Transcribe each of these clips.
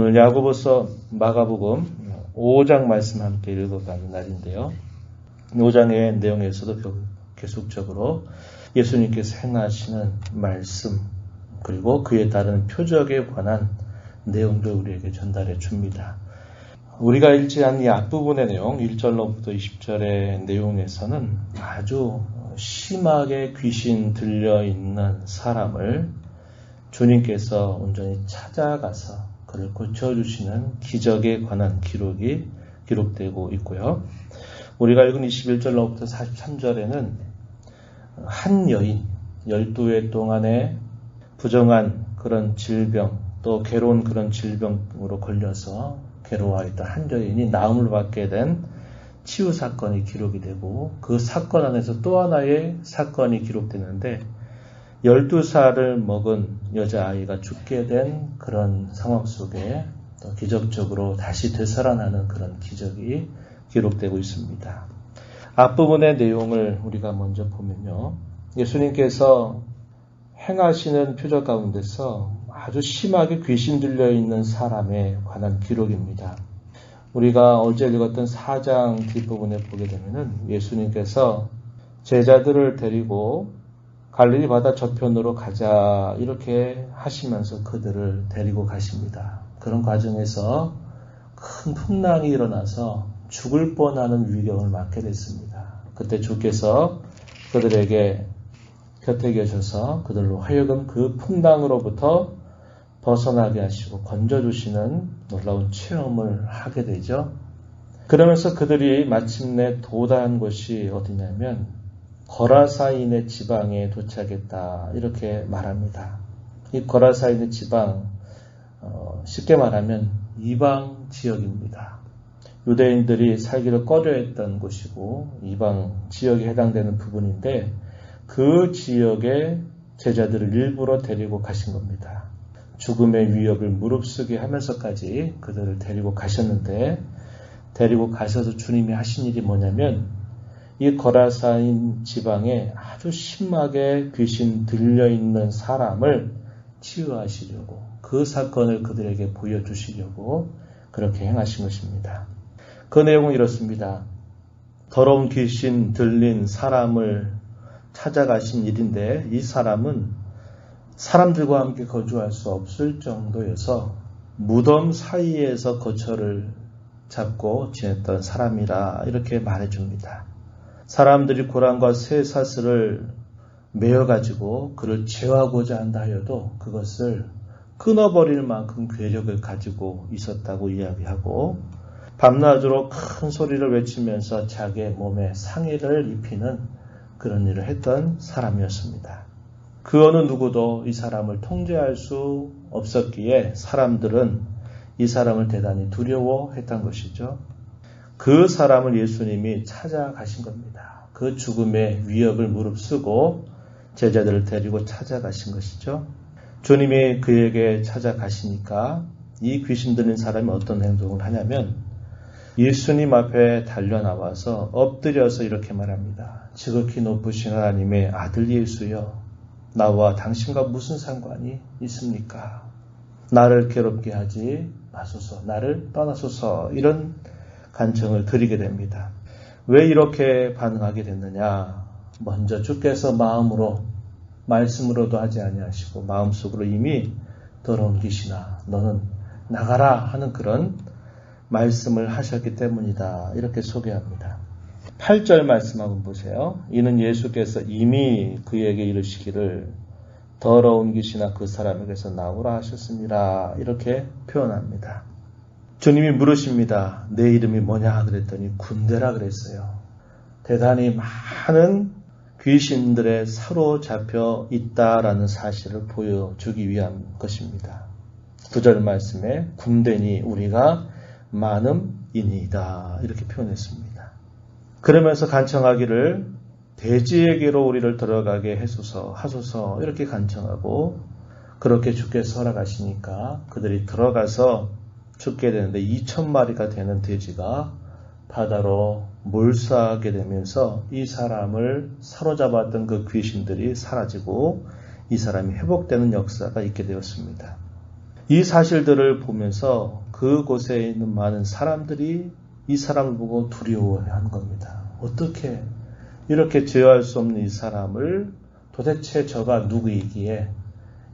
오늘 야고보서 마가복음 5장 말씀 함께 읽어가는 날인데요. 5장의 내용에서도 계속적으로 예수님께서 행하시는 말씀 그리고 그에 따른 표적에 관한 내용도 우리에게 전달해 줍니다. 우리가 읽지 않은 이 앞부분의 내용 1절로부터 20절의 내용에서는 아주 심하게 귀신 들려있는 사람을 주님께서 온전히 찾아가서 그를 고쳐주시는 기적에 관한 기록이 기록되고 있고요. 우리가 읽은 21절로부터 43절에는 한 여인 12해 동안의 부정한 그런 질병 또 괴로운 그런 질병으로 걸려서 괴로워했던 한 여인이 나음을 받게 된 치유 사건이 기록이 되고 그 사건 안에서 또 하나의 사건이 기록되는데 12살을 먹은 여자아이가 죽게 된 그런 상황 속에 또 기적적으로 다시 되살아나는 그런 기적이 기록되고 있습니다. 앞부분의 내용을 우리가 먼저 보면요. 예수님께서 행하시는 표적 가운데서 아주 심하게 귀신 들려있는 사람에 관한 기록입니다. 우리가 어제 읽었던 4장 뒷부분에 보게 되면 예수님께서 제자들을 데리고 갈릴리 바다 저편으로 가자 이렇게 하시면서 그들을 데리고 가십니다. 그런 과정에서 큰 풍랑이 일어나서 죽을 뻔하는 위경을 맞게 됐습니다. 그때 주께서 그들에게 곁에 계셔서 그들로 하여금 그 풍랑으로부터 벗어나게 하시고 건져주시는 놀라운 체험을 하게 되죠. 그러면서 그들이 마침내 도달한 곳이 어디냐면 거라사인의 지방에 도착했다 이렇게 말합니다. 이 거라사인의 지방 쉽게 말하면 이방 지역입니다. 유대인들이 살기를 꺼려했던 곳이고 이방 지역에 해당되는 부분인데 그 지역에 제자들을 일부러 데리고 가신 겁니다. 죽음의 위협을 무릅쓰게 하면서까지 그들을 데리고 가셨는데 데리고 가셔서 주님이 하신 일이 뭐냐면 이 거라사인 지방에 아주 심하게 귀신 들려있는 사람을 치유하시려고 그 사건을 그들에게 보여주시려고 그렇게 행하신 것입니다. 그 내용은 이렇습니다. 더러운 귀신 들린 사람을 찾아가신 일인데 이 사람은 사람들과 함께 거주할 수 없을 정도여서 무덤 사이에서 거처를 잡고 지냈던 사람이라 이렇게 말해줍니다. 사람들이 고랑과 쇠사슬을 메어가지고 그를 제어하고자 한다 하여도 그것을 끊어버릴 만큼 괴력을 가지고 있었다고 이야기하고 밤낮으로 큰 소리를 외치면서 자기의 몸에 상해를 입히는 그런 일을 했던 사람이었습니다. 그 어느 누구도 이 사람을 통제할 수 없었기에 사람들은 이 사람을 대단히 두려워했던 것이죠. 그 사람을 예수님이 찾아가신 겁니다. 그 죽음의 위협을 무릅쓰고 제자들을 데리고 찾아가신 것이죠. 주님이 그에게 찾아가시니까 이 귀신 들린 사람이 어떤 행동을 하냐면 예수님 앞에 달려나와서 엎드려서 이렇게 말합니다. 지극히 높으신 하나님의 아들 예수여, 나와 당신과 무슨 상관이 있습니까? 나를 괴롭게 하지 마소서, 나를 떠나소서, 이런 간청을 드리게 됩니다. 왜 이렇게 반응하게 됐느냐? 먼저 주께서 마음으로 말씀으로도 하지 아니하시고 마음속으로 이미 더러운 귀신아 너는 나가라 하는 그런 말씀을 하셨기 때문이다. 이렇게 소개합니다. 8절 말씀 한번 보세요. 이는 예수께서 이미 그에게 이르시기를 더러운 귀신아 그 사람에게서 나오라 하셨습니다. 이렇게 표현합니다. 주님이 물으십니다. 내 이름이 뭐냐 그랬더니 군대라 그랬어요. 대단히 많은 귀신들에 사로잡혀 있다라는 사실을 보여주기 위한 것입니다. 9절 말씀에 군대니 우리가 많음이니이다 이렇게 표현했습니다. 그러면서 간청하기를 돼지에게로 우리를 들어가게 하소서 이렇게 간청하고 그렇게 주께서 허락하시니까 그들이 들어가서 죽게 되는데 2,000마리가 되는 돼지가 바다로 몰수하게 되면서 이 사람을 사로잡았던 그 귀신들이 사라지고 이 사람이 회복되는 역사가 있게 되었습니다. 이 사실들을 보면서 그곳에 있는 많은 사람들이 이 사람을 보고 두려워한 겁니다. 어떻게 이렇게 제어할 수 없는 이 사람을 도대체 저가 누구이기에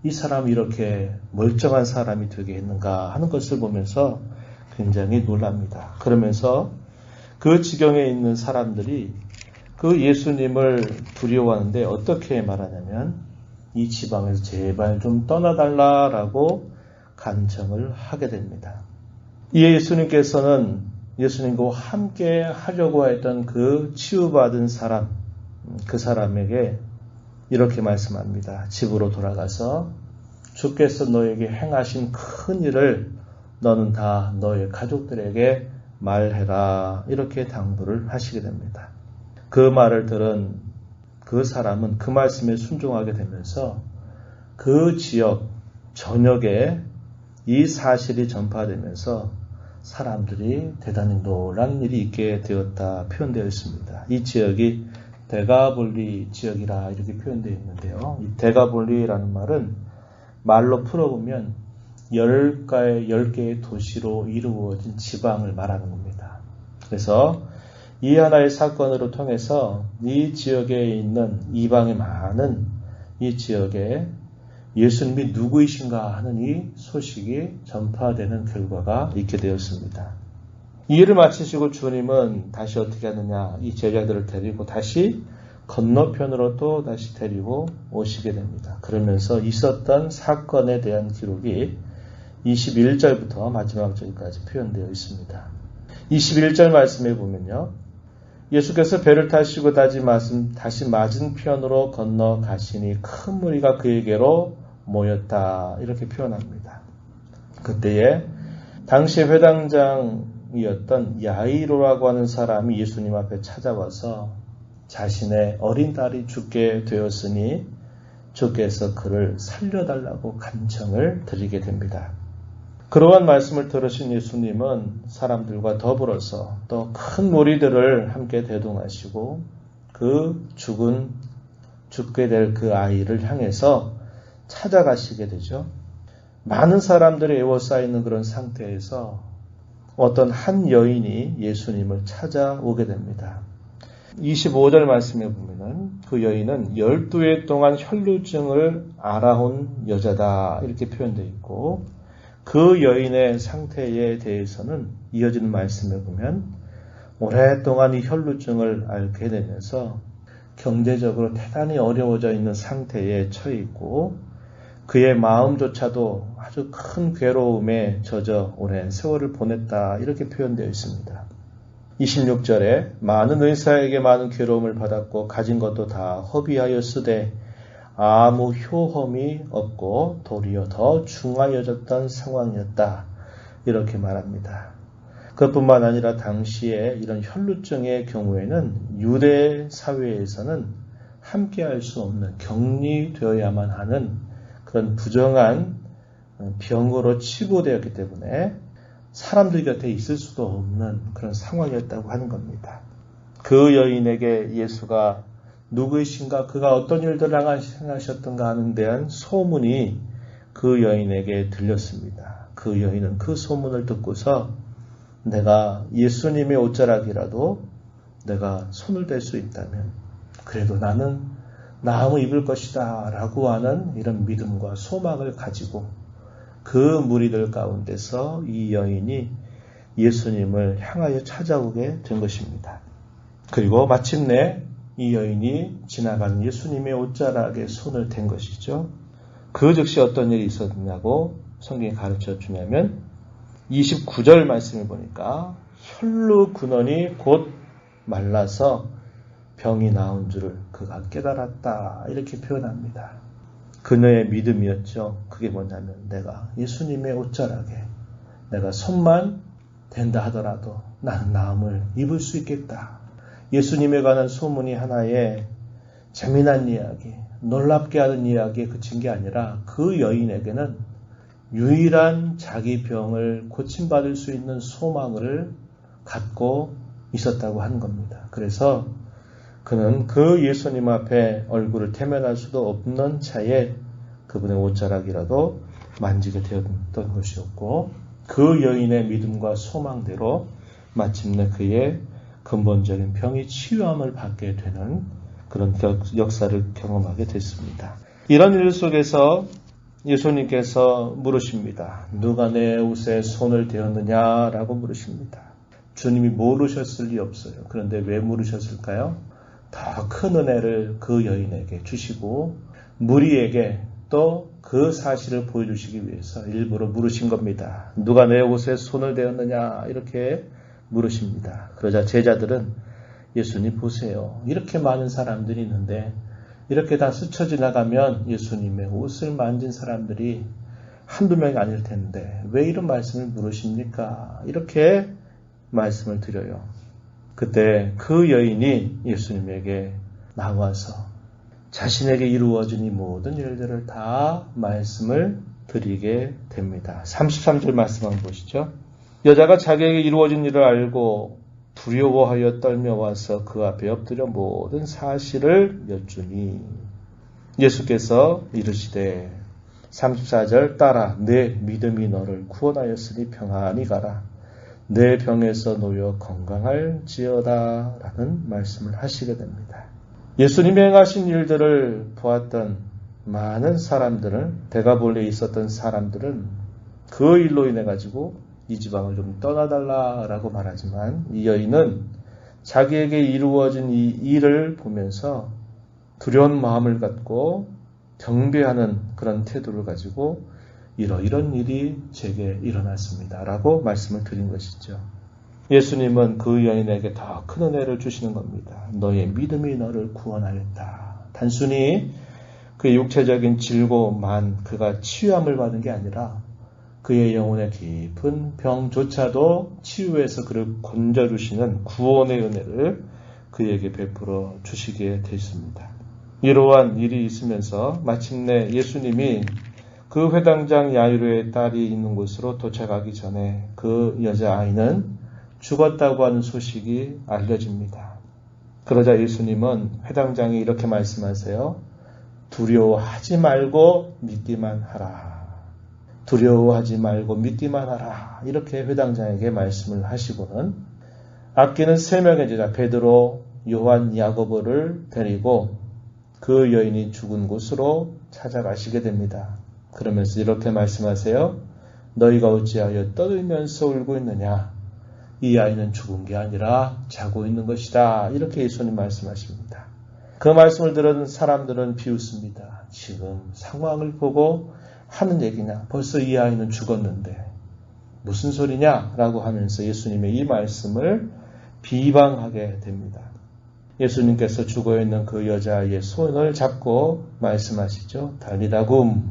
이 사람이 이렇게 멀쩡한 사람이 되게 했는가 하는 것을 보면서 굉장히 놀랍니다. 그러면서 그 지경에 있는 사람들이 그 예수님을 두려워하는데 어떻게 말하냐면 이 지방에서 제발 좀 떠나달라라고 간청을 하게 됩니다. 이에 예수님께서는 예수님과 함께 하려고 했던 그 치유받은 사람, 그 사람에게 이렇게 말씀합니다. 집으로 돌아가서 주께서 너에게 행하신 큰 일을 너는 다 너의 가족들에게 말해라. 이렇게 당부를 하시게 됩니다. 그 말을 들은 그 사람은 그 말씀에 순종하게 되면서 그 지역 전역에 이 사실이 전파되면서 사람들이 대단히 놀란 일이 있게 되었다 표현되어 있습니다. 이 지역이 데가볼리 지역이라 이렇게 표현되어 있는데요. 이 데가볼리라는 말은 말로 풀어보면 10개의 도시로 이루어진 지방을 말하는 겁니다. 그래서 이 하나의 사건으로 통해서 이 지역에 있는 이방의 많은 이 지역에 예수님이 누구이신가 하는 이 소식이 전파되는 결과가 있게 되었습니다. 이 일을 마치시고 주님은 다시 어떻게 하느냐, 이 제자들을 데리고 다시 건너편으로 또 다시 데리고 오시게 됩니다. 그러면서 있었던 사건에 대한 기록이 21절부터 마지막 절까지 표현되어 있습니다. 21절 말씀에 보면요. 예수께서 배를 타시고 다시 맞은편으로 건너가시니 큰 무리가 그에게로 모였다. 이렇게 표현합니다. 그때에 당시 회당장이었던 야이로라고 하는 사람이 예수님 앞에 찾아와서 자신의 어린 딸이 죽게 되었으니 주께서 그를 살려달라고 간청을 드리게 됩니다. 그러한 말씀을 들으신 예수님은 사람들과 더불어서 또 큰 무리들을 함께 대동하시고 그 죽게 될 그 아이를 향해서 찾아가시게 되죠. 많은 사람들이 에워싸이는 그런 상태에서 어떤 한 여인이 예수님을 찾아오게 됩니다. 25절 말씀에 보면은 그 여인은 12해 동안 혈루증을 알아온 여자다 이렇게 표현되어 있고 그 여인의 상태에 대해서는 이어지는 말씀에 보면 오랫동안 이 혈루증을 앓게 되면서 경제적으로 대단히 어려워져 있는 상태에 처해 있고 그의 마음조차도 아주 큰 괴로움에 젖어 오랜 세월을 보냈다 이렇게 표현되어 있습니다. 26절에 많은 의사에게 많은 괴로움을 받았고 가진 것도 다 허비하여 쓰되 아무 효험이 없고 도리어 더 중하여졌던 상황이었다. 이렇게 말합니다. 그것뿐만 아니라 당시에 이런 혈루증의 경우에는 유대 사회에서는 함께할 수 없는 격리되어야만 하는 그런 부정한 병으로 치부되었기 때문에 사람들 곁에 있을 수도 없는 그런 상황이었다고 하는 겁니다. 그 여인에게 예수가 누구이신가, 그가 어떤 일들을 행하셨던가 하는 데한 소문이 그 여인에게 들렸습니다. 그 여인은 그 소문을 듣고서 내가 예수님의 옷자락이라도 내가 손을 댈 수 있다면 그래도 나는 나음을 입을 것이다 라고 하는 이런 믿음과 소망을 가지고 그 무리들 가운데서 이 여인이 예수님을 향하여 찾아오게 된 것입니다. 그리고 마침내 이 여인이 지나가는 예수님의 옷자락에 손을 댄 것이죠. 그 즉시 어떤 일이 있었냐고 성경이 가르쳐 주냐면 29절 말씀을 보니까 혈루 근원이 곧 말라서 병이 나은 줄을 그가 깨달았다 이렇게 표현합니다. 그녀의 믿음이었죠. 그게 뭐냐면 내가 예수님의 옷자락에 내가 손만 댄다 하더라도 나는 나음을 입을 수 있겠다. 예수님에 관한 소문이 하나의 재미난 이야기, 놀랍게 하는 이야기에 그친 게 아니라 그 여인에게는 유일한 자기 병을 고침받을 수 있는 소망을 갖고 있었다고 하는 겁니다. 그래서 그는 그 예수님 앞에 얼굴을 대면할 수도 없는 차에 그분의 옷자락이라도 만지게 되었던 것이었고 그 여인의 믿음과 소망대로 마침내 그의 근본적인 병이 치유함을 받게 되는 그런 역사를 경험하게 됐습니다. 이런 일 속에서 예수님께서 물으십니다. 누가 내 옷에 손을 대었느냐라고 물으십니다. 주님이 모르셨을 리 없어요. 그런데 왜 물으셨을까요? 더 큰 은혜를 그 여인에게 주시고 무리에게 또 그 사실을 보여주시기 위해서 일부러 물으신 겁니다. 누가 내 옷에 손을 대었느냐 이렇게 물으십니다. 그러자 제자들은 예수님 보세요. 이렇게 많은 사람들이 있는데 이렇게 다 스쳐 지나가면 예수님의 옷을 만진 사람들이 한두 명이 아닐 텐데 왜 이런 말씀을 물으십니까? 이렇게 말씀을 드려요. 그때 그 여인이 예수님에게 나와서 자신에게 이루어진 이 모든 일들을 다 말씀을 드리게 됩니다. 33절 말씀 한번 보시죠. 여자가 자기에게 이루어진 일을 알고 두려워하여 떨며 와서 그 앞에 엎드려 모든 사실을 여쭈니 예수께서 이르시되 34절 따라 내 믿음이 너를 구원하였으니 평안히 가라. 내 병에서 놓여 건강할지어다 라는 말씀을 하시게 됩니다. 예수님이 행하신 일들을 보았던 많은 사람들은 대가볼레에 있었던 사람들은 그 일로 인해 가지고 이 지방을 좀 떠나달라라고 말하지만 이 여인은 자기에게 이루어진 이 일을 보면서 두려운 마음을 갖고 경배하는 그런 태도를 가지고 이런 일이 제게 일어났습니다 라고 말씀을 드린 것이죠. 예수님은 그 여인에게 더 큰 은혜를 주시는 겁니다. 너의 믿음이 너를 구원하였다. 단순히 그의 육체적인 질고만 그가 치유함을 받은 게 아니라 그의 영혼의 깊은 병조차도 치유해서 그를 건져주시는 구원의 은혜를 그에게 베풀어 주시게 되었습니다. 이러한 일이 있으면서 마침내 예수님이 그 회당장 야이로의 딸이 있는 곳으로 도착하기 전에 그 여자아이는 죽었다고 하는 소식이 알려집니다. 그러자 예수님은 회당장이 이렇게 말씀하세요. 두려워하지 말고 믿기만 하라. 두려워하지 말고 믿기만 하라. 이렇게 회당장에게 말씀을 하시고는 아끼는 3명의 제자 베드로, 요한, 야고보를 데리고 그 여인이 죽은 곳으로 찾아가시게 됩니다. 그러면서 이렇게 말씀하세요. 너희가 어찌하여 떠들면서 울고 있느냐. 이 아이는 죽은 게 아니라 자고 있는 것이다. 이렇게 예수님 말씀하십니다. 그 말씀을 들은 사람들은 비웃습니다. 지금 상황을 보고 하는 얘기냐. 벌써 이 아이는 죽었는데 무슨 소리냐? 라고 하면서 예수님의 이 말씀을 비방하게 됩니다. 예수님께서 죽어있는 그 여자아이의 손을 잡고 말씀하시죠. 달리다굼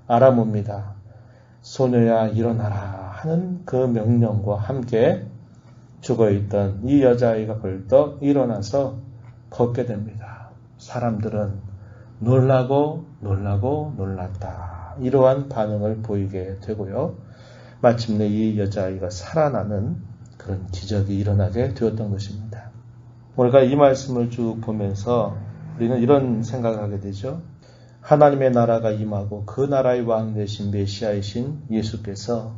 아람어입니다. 소녀야 일어나라 하는 그 명령과 함께 죽어있던 이 여자아이가 벌떡 일어나서 걷게 됩니다. 사람들은 놀라고 놀랐다. 이러한 반응을 보이게 되고요. 마침내 이 여자아이가 살아나는 그런 기적이 일어나게 되었던 것입니다. 우리가 이 말씀을 쭉 보면서 우리는 이런 생각을 하게 되죠. 하나님의 나라가 임하고 그 나라의 왕 되신 메시아이신 예수께서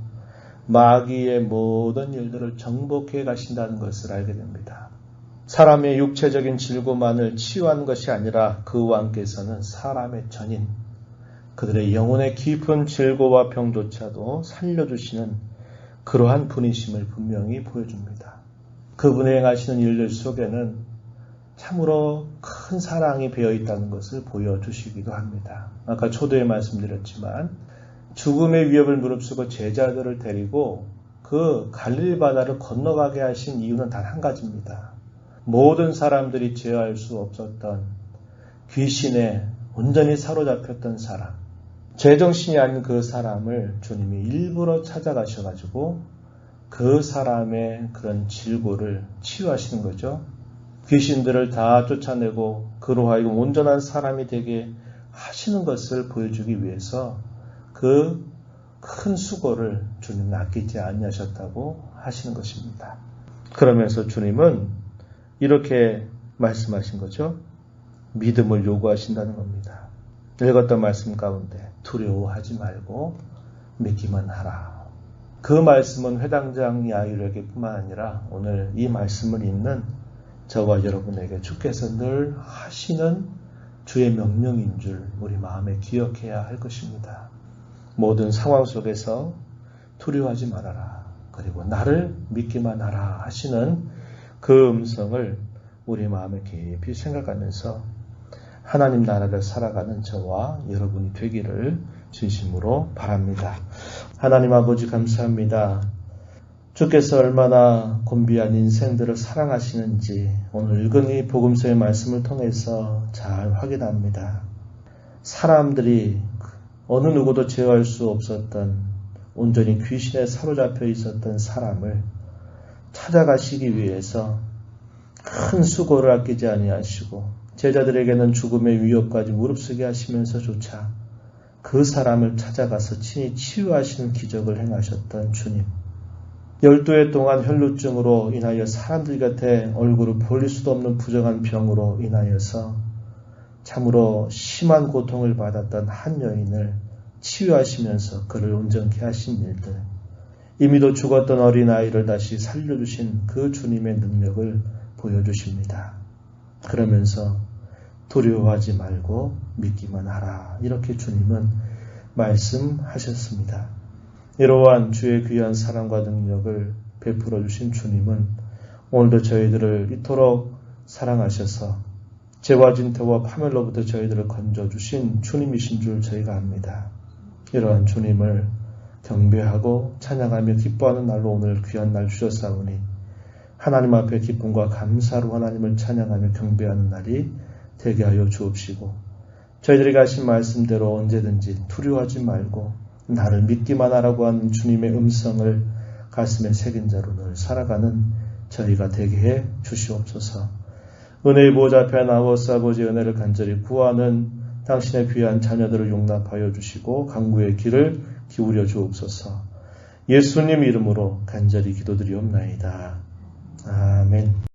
마귀의 모든 일들을 정복해 가신다는 것을 알게 됩니다. 사람의 육체적인 질고만을 치유한 것이 아니라 그 왕께서는 사람의 전인, 그들의 영혼의 깊은 질고와 병조차도 살려주시는 그러한 분이심을 분명히 보여줍니다. 그분이 행하시는 일들 속에는 참으로 큰 사랑이 배어 있다는 것을 보여주시기도 합니다. 아까 초도에 말씀드렸지만 죽음의 위협을 무릅쓰고 제자들을 데리고 그 갈릴리 바다를 건너가게 하신 이유는 단 한 가지입니다. 모든 사람들이 제어할 수 없었던 귀신에 온전히 사로잡혔던 사람, 제정신이 아닌 그 사람을 주님이 일부러 찾아가셔가지고 그 사람의 그런 질고를 치유하시는 거죠. 귀신들을 다 쫓아내고 그로 하여금 온전한 사람이 되게 하시는 것을 보여주기 위해서 그 큰 수고를 주님은 아끼지 아니하셨다고 하시는 것입니다. 그러면서 주님은 이렇게 말씀하신 거죠. 믿음을 요구하신다는 겁니다. 읽었던 말씀 가운데 두려워하지 말고 믿기만 하라. 그 말씀은 회당장 야이로에게 뿐만 아니라 오늘 이 말씀을 읽는 저와 여러분에게 주께서 늘 하시는 주의 명령인 줄 우리 마음에 기억해야 할 것입니다. 모든 상황 속에서 두려워하지 말아라. 그리고 나를 믿기만 하라 하시는 그 음성을 우리 마음에 깊이 생각하면서 하나님 나라를 살아가는 저와 여러분이 되기를 진심으로 바랍니다. 하나님 아버지 감사합니다. 주께서 얼마나 곤비한 인생들을 사랑하시는지 오늘 읽은 이 복음서의 말씀을 통해서 잘 확인합니다. 사람들이 어느 누구도 제어할 수 없었던 온전히 귀신에 사로잡혀 있었던 사람을 찾아가시기 위해서 큰 수고를 아끼지 아니하시고 제자들에게는 죽음의 위협까지 무릅쓰게 하시면서조차 그 사람을 찾아가서 친히 치유하시는 기적을 행하셨던 주님. 12해 동안 혈루증으로 인하여 사람들 곁에 얼굴을 벌릴 수도 없는 부정한 병으로 인하여서 참으로 심한 고통을 받았던 한 여인을 치유하시면서 그를 온전케 하신 일들, 이미도 죽었던 어린아이를 다시 살려주신 그 주님의 능력을 보여주십니다. 그러면서 두려워하지 말고 믿기만 하라. 이렇게 주님은 말씀하셨습니다. 이러한 주의 귀한 사랑과 능력을 베풀어 주신 주님은 오늘도 저희들을 이토록 사랑하셔서 죄와 진토와 파멸로부터 저희들을 건져주신 주님이신 줄 저희가 압니다. 이러한 주님을 경배하고 찬양하며 기뻐하는 날로 오늘 귀한 날 주셨사오니 하나님 앞에 기쁨과 감사로 하나님을 찬양하며 경배하는 날이 되게 하여 주옵시고 저희들에게 하신 말씀대로 언제든지 두려워하지 말고 나를 믿기만 하라고 하는 주님의 음성을 가슴에 새긴 자로 늘 살아가는 저희가 되게 해 주시옵소서. 은혜의 보좌 앞에 나와서 아버지의 은혜를 간절히 구하는 당신의 귀한 자녀들을 용납하여 주시고 강구의 길을 기울여 주옵소서. 예수님 이름으로 간절히 기도드리옵나이다. 아멘.